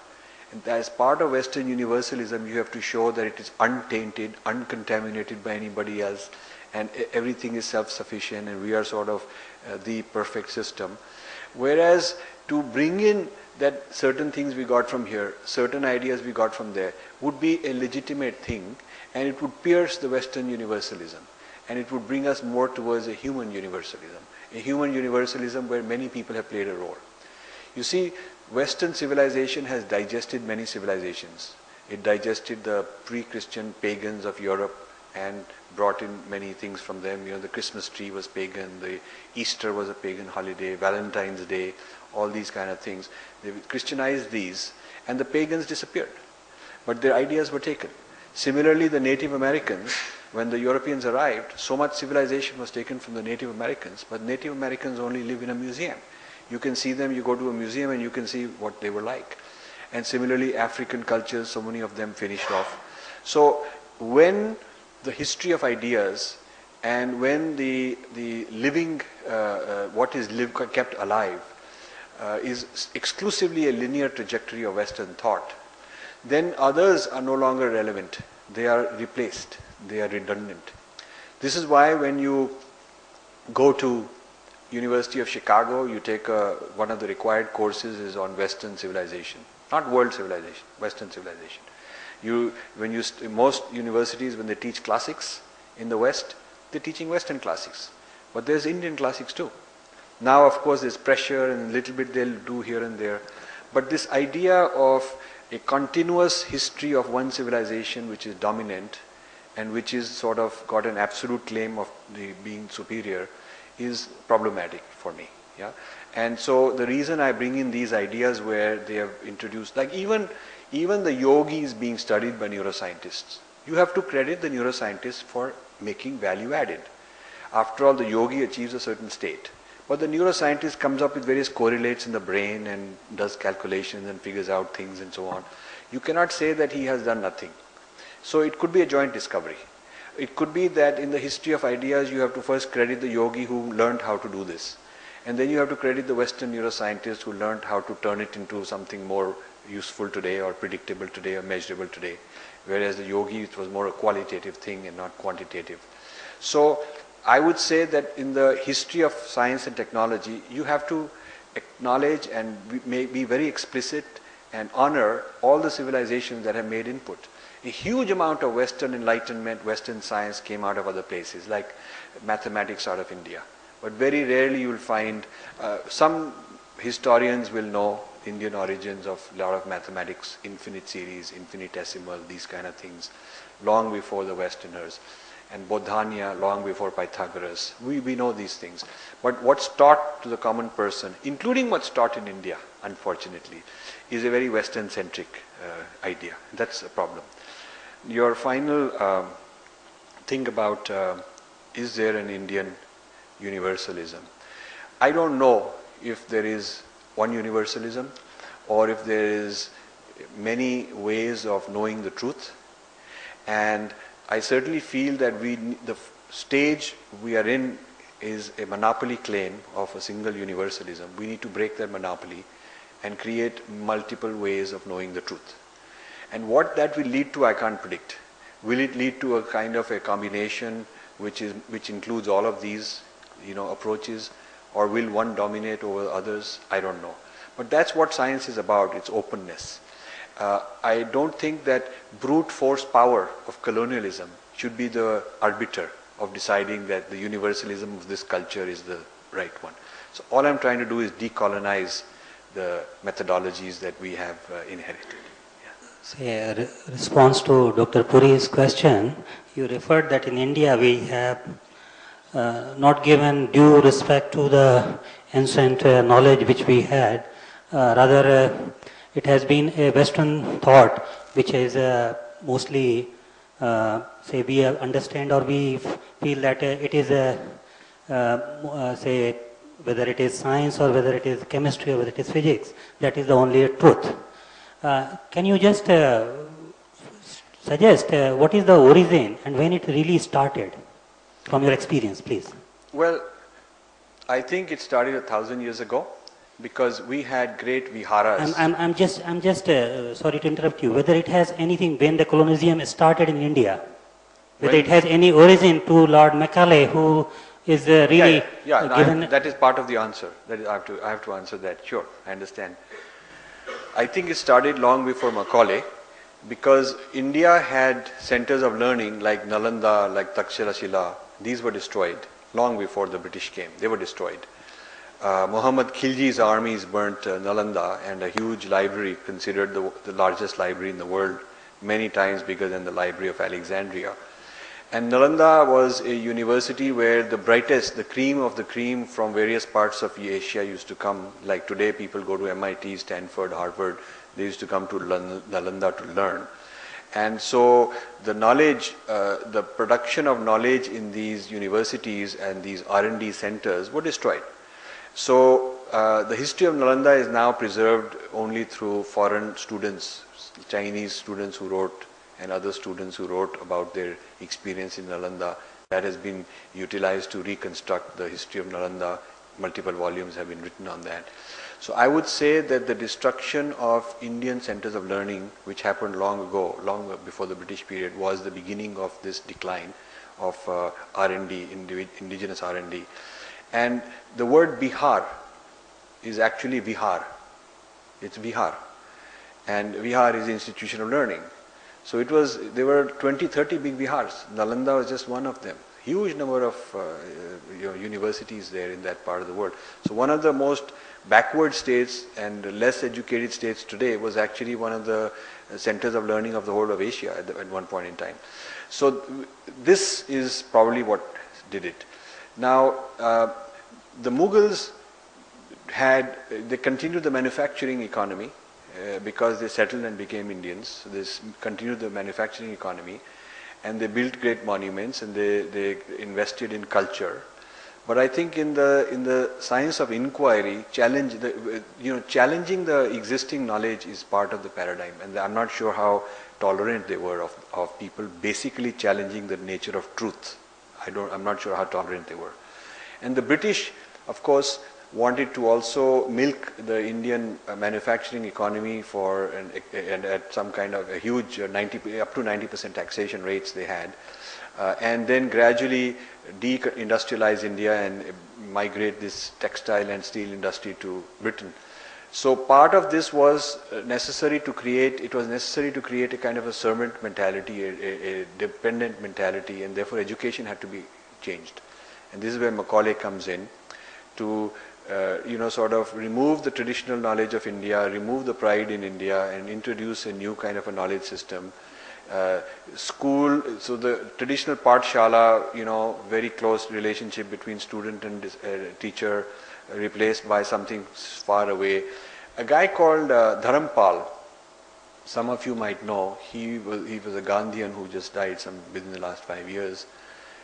And as part of Western universalism, you have to show that it is untainted, uncontaminated by anybody else, and everything is self-sufficient, and we are sort of the perfect system. Whereas to bring in that certain things we got from here, certain ideas we got from there, would be a legitimate thing, and it would pierce the Western universalism, and it would bring us more towards a human universalism where many people have played a role. You see, Western civilization has digested many civilizations. It digested the pre-Christian pagans of Europe and brought in many things from them. The Christmas tree was pagan, the Easter was a pagan holiday, Valentine's Day, all these kind of things. They Christianized these, and the pagans disappeared. But their ideas were taken. Similarly, the Native Americans, when the Europeans arrived, so much civilization was taken from the Native Americans, but Native Americans only live in a museum. You can see them, you go to a museum and you can see what they were like. And similarly, African cultures, so many of them finished off. So when the history of ideas and when the living, what is kept alive, is exclusively a linear trajectory of Western thought, then others are no longer relevant. They are replaced. They are redundant. This is why when you go to University of Chicago, you take one of the required courses is on Western civilization, not world civilization, Western civilization. Most universities, when they teach classics in the West, they're teaching Western classics, but there's Indian classics too. Now, of course, there's pressure and a little bit they'll do here and there, but this idea of a continuous history of one civilization which is dominant and which is sort of got an absolute claim of being superior is problematic for me. Yeah, and so the reason I bring in these ideas where they have introduced, like even the yogi is being studied by neuroscientists. You have to credit the neuroscientists for making value added. After all, the yogi achieves a certain state, but the neuroscientist comes up with various correlates in the brain and does calculations and figures out things and so on. You cannot say that he has done nothing. So it could be a joint discovery. It could be that in the history of ideas, you have to first credit the yogi who learned how to do this. And then you have to credit the Western neuroscientists who learned how to turn it into something more useful today or predictable today or measurable today. Whereas the yogi, it was more a qualitative thing and not quantitative. So I would say that in the history of science and technology, you have to acknowledge and be very explicit and honor all the civilizations that have made input. A huge amount of Western enlightenment, Western science came out of other places, like mathematics out of India. But very rarely you will find, some historians will know Indian origins of a lot of mathematics, infinite series, infinitesimal, these kind of things, long before the Westerners. And Bodhania, long before Pythagoras. We know these things. But what's taught to the common person, including what's taught in India, unfortunately, is a very Western-centric idea. That's a problem. Your final thing about is there an Indian universalism? I don't know if there is one universalism or if there is many ways of knowing the truth. And I certainly feel that the stage we are in is a monopoly claim of a single universalism. We need to break that monopoly and create multiple ways of knowing the truth. And what that will lead to, I can't predict. Will it lead to a kind of a combination which includes all of these, approaches, or will one dominate over others? I don't know. But that's what science is about, its openness. I don't think that brute force power of colonialism should be the arbiter of deciding that the universalism of this culture is the right one. So all I'm trying to do is decolonize the methodologies that we have inherited. Say, a response to Dr. Puri's question, you referred that in India we have not given due respect to the ancient knowledge which we had. Rather, it has been a Western thought which is mostly, say, we understand or we feel that it is say, whether it is science or whether it is chemistry or whether it is physics, that is the only truth. Can you just suggest what is the origin and when it really started from your experience, please? Well, I think it started 1,000 years ago because we had great viharas. I'm just sorry to interrupt you. Whether it has anything when the colonialism started in India, whether it has any origin to Lord Macaulay, who is really given. That is part of the answer. That is, I have to answer that. Sure, I understand. I think it started long before Macaulay, because India had centers of learning like Nalanda, like Takshila. These were destroyed long before the British came. They were destroyed. Muhammad Khilji's armies burnt Nalanda, and a huge library, considered the largest library in the world, many times bigger than the Library of Alexandria. And Nalanda was a university where the brightest, the cream of the cream from various parts of Asia used to come. Like today people go to MIT, Stanford, Harvard. They used to come to Nalanda to learn. And so the knowledge, the production of knowledge in these universities and these R&D centers were destroyed. So the history of Nalanda is now preserved only through foreign students, Chinese students who wrote and other students who wrote about their experience in Nalanda. That has been utilized to reconstruct the history of Nalanda. Multiple volumes have been written on that. So I would say that the destruction of Indian centers of learning, which happened long ago, long before the British period, was the beginning of this decline of R&D, indigenous R&D. And the word Bihar is actually Vihar. It's Vihar. And Vihar is the institution of learning. So there were 20, 30 big Vihars. Nalanda was just one of them. Huge number of universities there in that part of the world. So one of the most backward states and less educated states today was actually one of the centers of learning of the whole of Asia at one point in time. So this is probably what did it. Now, the Mughals they continued the manufacturing economy because they settled and became Indians. So they continued the manufacturing economy, and they built great monuments, and they invested in culture. But I think in the science of inquiry, challenging the existing knowledge is part of the paradigm. And I'm not sure how tolerant they were of people basically challenging the nature of truth. I'm not sure how tolerant they were. And the British, of course, wanted to also milk the Indian manufacturing economy and at some kind of a huge up to 90% taxation rates they had, and then gradually de-industrialize India and migrate this textile and steel industry to Britain. So part of this was necessary to create a kind of a servant mentality, a dependent mentality, and therefore education had to be changed. And this is where Macaulay comes in to sort of remove the traditional knowledge of India, remove the pride in India, and introduce a new kind of a knowledge system. School, so the traditional Pathshala, very close relationship between student and teacher, replaced by something far away. A guy called Dharampal, some of you might know, he was a Gandhian who just died within the last 5 years.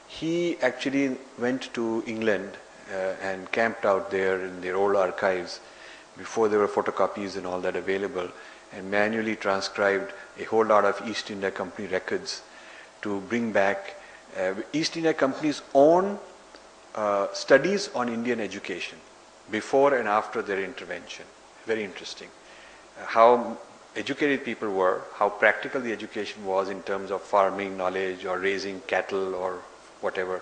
He actually went to England and camped out there in their old archives before there were photocopies and all that available, and manually transcribed a whole lot of East India Company records to bring back East India Company's own studies on Indian education before and after their intervention. Very interesting. How educated people were, how practical the education was in terms of farming knowledge or raising cattle or whatever,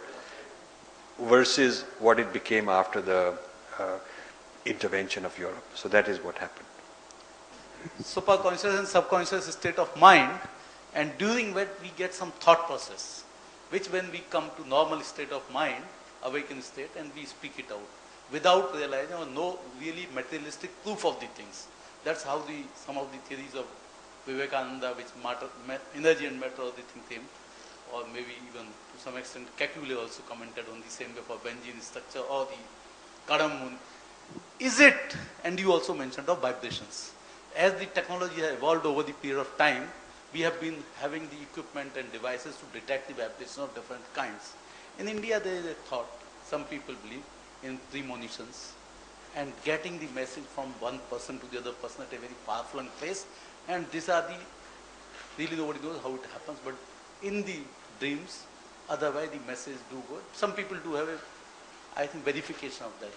versus what it became after the intervention of Europe. So that is what happened. Superconscious and subconscious state of mind, and during that we get some thought process, which when we come to normal state of mind, awakened state, and we speak it out without realizing or no really materialistic proof of the things. That's how some of the theories of Vivekananda, which energy and matter of the thing came, or maybe even to some extent Kekule also commented on the same way for Benjamin structure or the Kadam. Is it, and you also mentioned of vibrations. As the technology has evolved over the period of time, we have been having the equipment and devices to detect the vibrations of different kinds. In India there is a thought, some people believe in premonitions and getting the message from one person to the other person at a very far-flung place, and these are really nobody knows how it happens, but in the dreams, otherwise the message do go. Some people do have I think verification of that.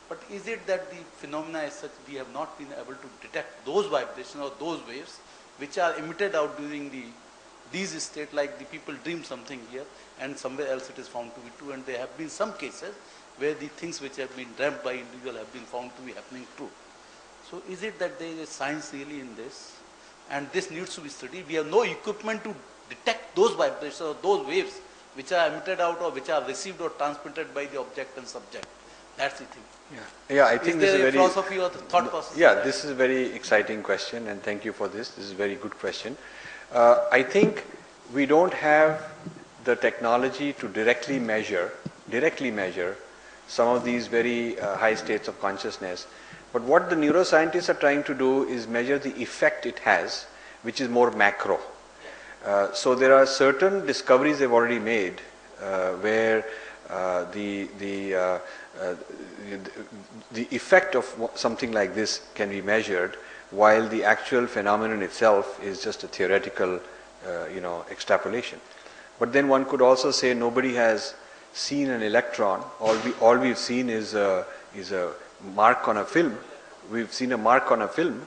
But is it that the phenomena as such we have not been able to detect those vibrations or those waves which are emitted out during these states, like the people dream something here and somewhere else it is found to be true, and there have been some cases where the things which have been dreamt by individual have been found to be happening true. So is it that there is a science really in this, and this needs to be studied? We have no equipment to detect those vibrations or those waves which are emitted out or which are received or transmitted by the object and subject. That's the thing. Yeah, I think this is a very philosophy or thought process. Yeah, this is a very exciting question, and thank you for this. This is a very good question. I think we don't have the technology to directly measure some of these very high states of consciousness. But what the neuroscientists are trying to do is measure the effect it has, which is more macro. So there are certain discoveries they've already made where the effect of something like this can be measured, while the actual phenomenon itself is just a theoretical, extrapolation. But then one could also say nobody has seen an electron. All we've seen is a mark on a film. We've seen a mark on a film,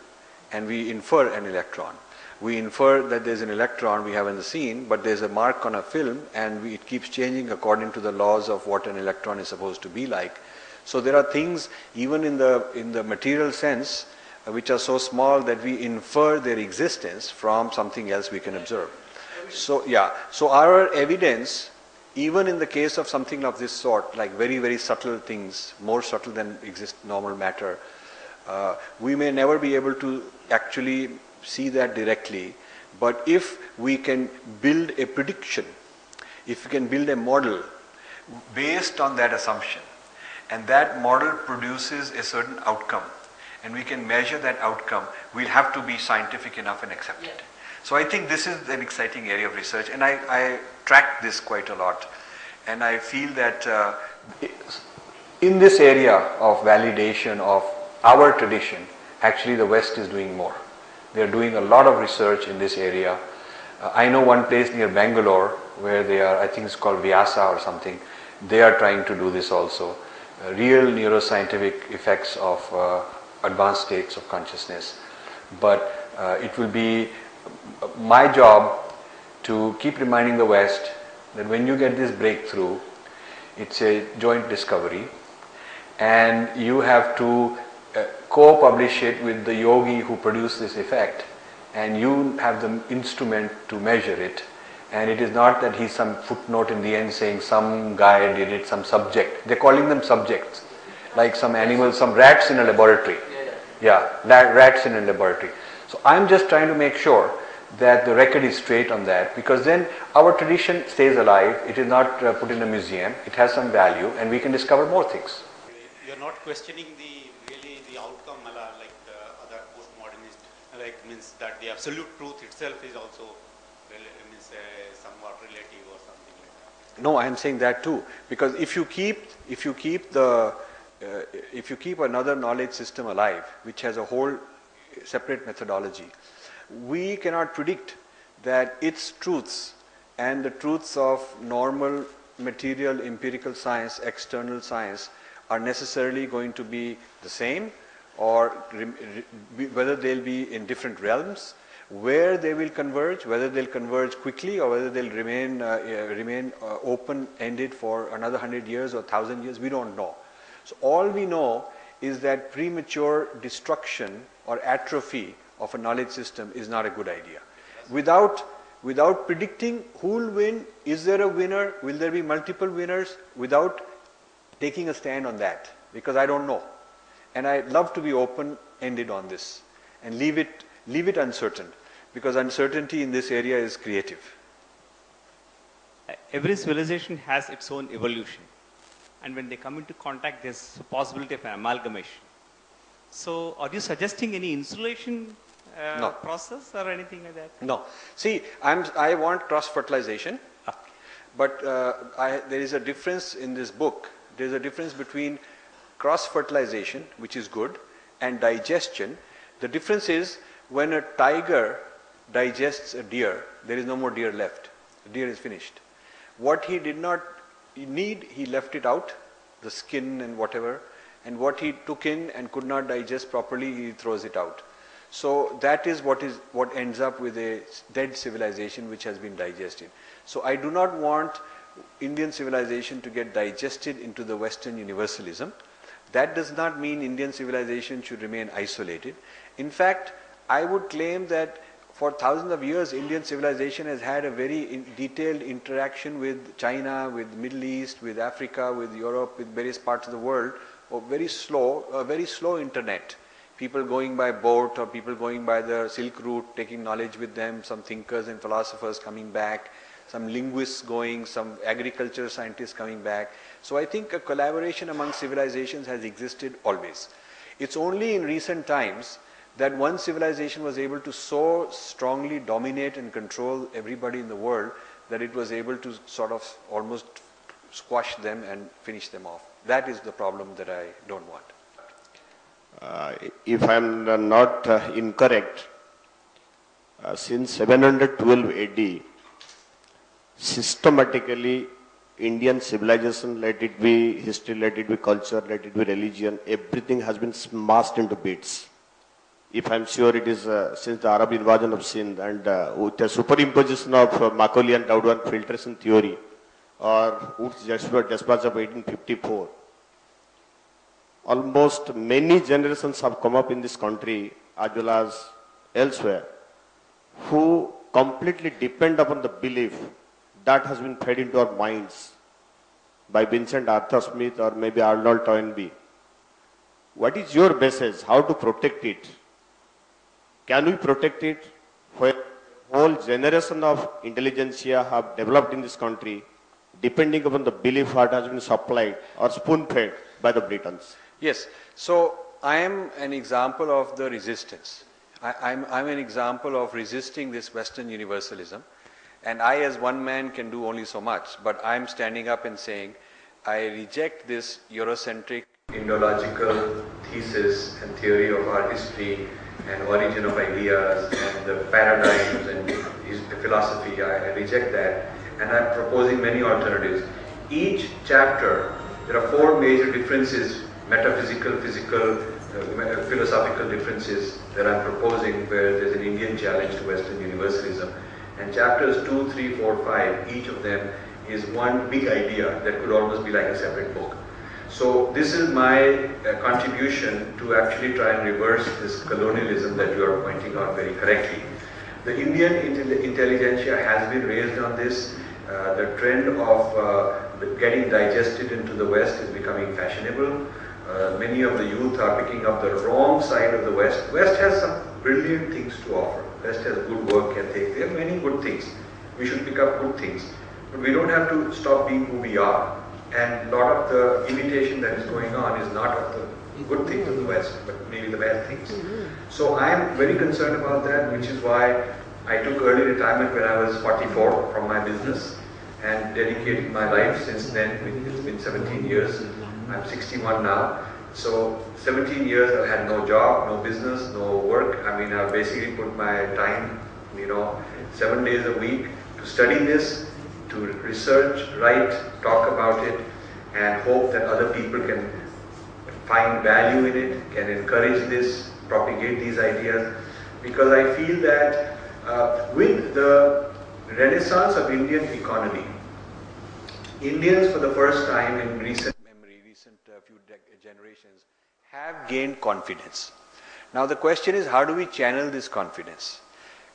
and we infer an electron. We infer that there's an electron we haven't seen, but there's a mark on a film, and it keeps changing according to the laws of what an electron is supposed to be like. So there are things, even in the material sense, which are so small that we infer their existence from something else we can observe. So our evidence, even in the case of something of this sort, like very, very subtle things, more subtle than normal matter, we may never be able to actually see that directly, but if we can build a prediction, if we can build a model based on that assumption, and that model produces a certain outcome, and we can measure that outcome, we'll have to be scientific enough and accept it. So I think this is an exciting area of research, and I track this quite a lot, and I feel that in this area of validation of our tradition, actually the West is doing more. They are doing a lot of research in this area. I know one place near Bangalore where they are, I think it's called Vyasa or something, they are trying to do this also. Real neuroscientific effects of advanced states of consciousness. But it will be my job to keep reminding the West that when you get this breakthrough, it's a joint discovery, and you have to co-publish it with the yogi who produced this effect, and you have the instrument to measure it. And it is not that he's some footnote in the end saying some guy did it, some subject. They're calling them subjects, like some animals, some rats in a laboratory. Rats in a laboratory. So I'm just trying to make sure that the record is straight on that, because then our tradition stays alive. It is not put in a museum. It has some value, and we can discover more things. You're not questioning the outcome, like the other postmodernists, like means that the absolute truth itself is also somewhat relative or something like that. No, I am saying that too, because if you keep another knowledge system alive, which has a whole separate methodology, we cannot predict that its truths and the truths of normal material empirical science, external science, are necessarily going to be the same, or whether they'll be in different realms, where they will converge, whether they'll converge quickly or whether they'll remain open-ended for another 100 years or 1,000 years, we don't know. So all we know is that premature destruction or atrophy of a knowledge system is not a good idea. Without predicting who will win, is there a winner, will there be multiple winners, without taking a stand on that, because I don't know. And I'd love to be open-ended on this and leave it uncertain, because uncertainty in this area is creative. Every civilization has its own evolution, and when they come into contact, there's a possibility of an amalgamation. So are you suggesting any insulation No. process or anything like that? No. See, I want cross-fertilization, but there is a difference in this book. There is a difference between cross-fertilization, which is good, and digestion. The difference is when a tiger digests a deer, there is no more deer left. The deer is finished. What he did not need, he left it out, the skin and whatever, and what he took in and could not digest properly, he throws it out. So that is what ends up with a dead civilization which has been digested. So I do not want Indian civilization to get digested into the Western universalism. That does not mean Indian civilization should remain isolated. In fact, I would claim that for thousands of years, Indian civilization has had a very detailed interaction with China, with the Middle East, with Africa, with Europe, with various parts of the world, a very slow internet. People going by boat or people going by the Silk Route, taking knowledge with them, some thinkers and philosophers coming back. some linguists going, some agriculture scientists coming back. So I think a collaboration among civilizations has existed always. It's only in recent times that one civilization was able to so strongly dominate and control everybody in the world that it was able to sort of almost squash them and finish them off. That is the problem that I don't want. If I am not incorrect, since 712 AD, systematically Indian civilization, let it be history, let it be culture, let it be religion, everything has been smashed into bits. If I'm sure it is since the Arab invasion of Sindh and with the superimposition of Macaulay and Daudwan filtration theory or Wood's dispatch of 1854, almost many generations have come up in this country as well as elsewhere who completely depend upon the belief that has been fed into our minds by Vincent Arthur Smith or maybe Arnold Toynbee. What is your message? How to protect it? Can we protect it where whole generation of intelligentsia have developed in this country depending upon the belief that has been supplied or spoon-fed by the Britons? Yes. So I am an example of the resistance. I'm an example of resisting this Western universalism. And I as one man can do only so much. But I'm standing up and saying, I reject this Eurocentric, Indological thesis and theory of our history and origin of ideas and the paradigms and philosophy. I reject that. And I'm proposing many alternatives. Each chapter, there are 4 major differences, metaphysical, physical, philosophical differences that I'm proposing where there's an Indian challenge to Western universalism. And chapters 2, 3, 4, 5, each of them is one big idea that could almost be like a separate book. So this is my contribution to actually try and reverse this colonialism that you are pointing out very correctly. The Indian intelligentsia has been raised on this. The trend of getting digested into the West is becoming fashionable. Many of the youth are picking up the wrong side of the West. West has some brilliant things to offer. West has good work ethic. There are many good things. We should pick up good things. But we don't have to stop being who we are. And a lot of the imitation that is going on is not of the good things of the West, but maybe the bad things. So I am very concerned about that, which is why I took early retirement when I was 44 from my business and dedicated my life since then. It's been 17 years. I'm 61 now. So 17 years I've had no job, no business, no work. I mean, I've basically put my time, 7 days a week to study this, to research, write, talk about it, and hope that other people can find value in it, can encourage this, propagate these ideas. Because I feel that with the renaissance of Indian economy, Indians for the first time in recent few generations have gained confidence. Now the question is, how do we channel this confidence?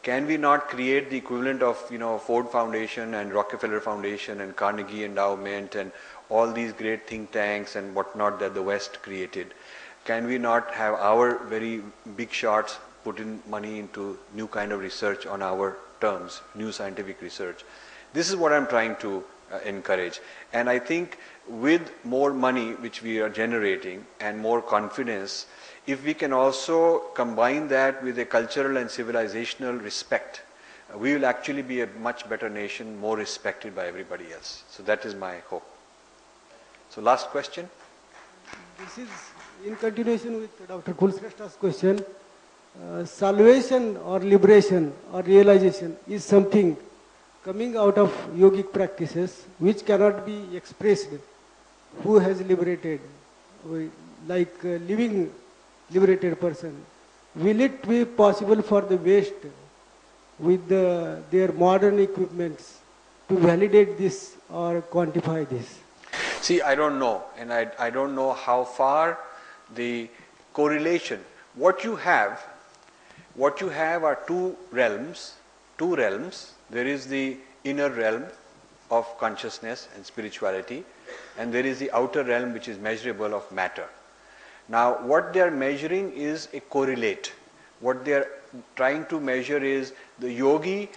Can we not create the equivalent of Ford Foundation and Rockefeller Foundation and Carnegie Endowment and all these great think tanks and whatnot that the West created? Can we not have our very big shots put in money into new kind of research on our terms, new scientific research? This is what I'm trying to encourage. And I think with more money which we are generating and more confidence, if we can also combine that with a cultural and civilizational respect, we will actually be a much better nation, more respected by everybody else. So that is my hope. So last question. This is in continuation with Dr. Kulshrestha's question. Salvation or liberation or realization is something coming out of yogic practices which cannot be expressed. Who has liberated? Like a living liberated person. Will it be possible for the West with their modern equipments to validate this or quantify this? See, I don't know, and I don't know how far the correlation. What you have are two realms. There is the inner realm of consciousness and spirituality, and there is the outer realm which is measurable of matter. Now, what they are measuring is a correlate. What they are trying to measure is the yogi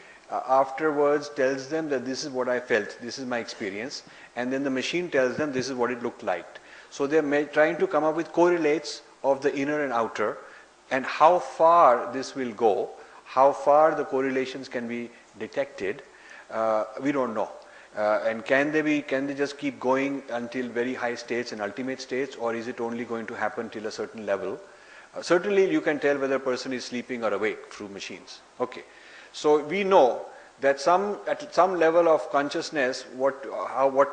afterwards tells them that this is what I felt, this is my experience, and then the machine tells them this is what it looked like. So they're trying to come up with correlates of the inner and outer, and how far this will go, how far the correlations can be detected, we don't know. And can they just keep going until very high states and ultimate states, or is it only going to happen till a certain level? Certainly you can tell whether a person is sleeping or awake through machines. Okay. So we know that at some level of consciousness, what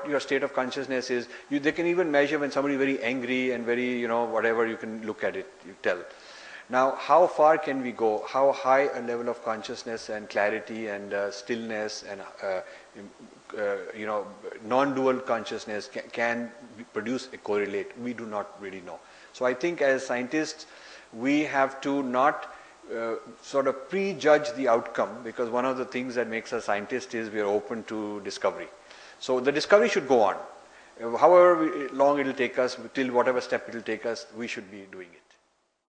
your state of consciousness is, they can even measure when somebody is very angry and very, whatever, you can look at it, you tell. Now, how far can we go? How high a level of consciousness and clarity and stillness and non-dual consciousness can produce a correlate? We do not really know. So I think as scientists, we have to not sort of prejudge the outcome, because one of the things that makes us scientists is we are open to discovery. So the discovery should go on. However long it will take us, till whatever step it will take us, we should be doing it.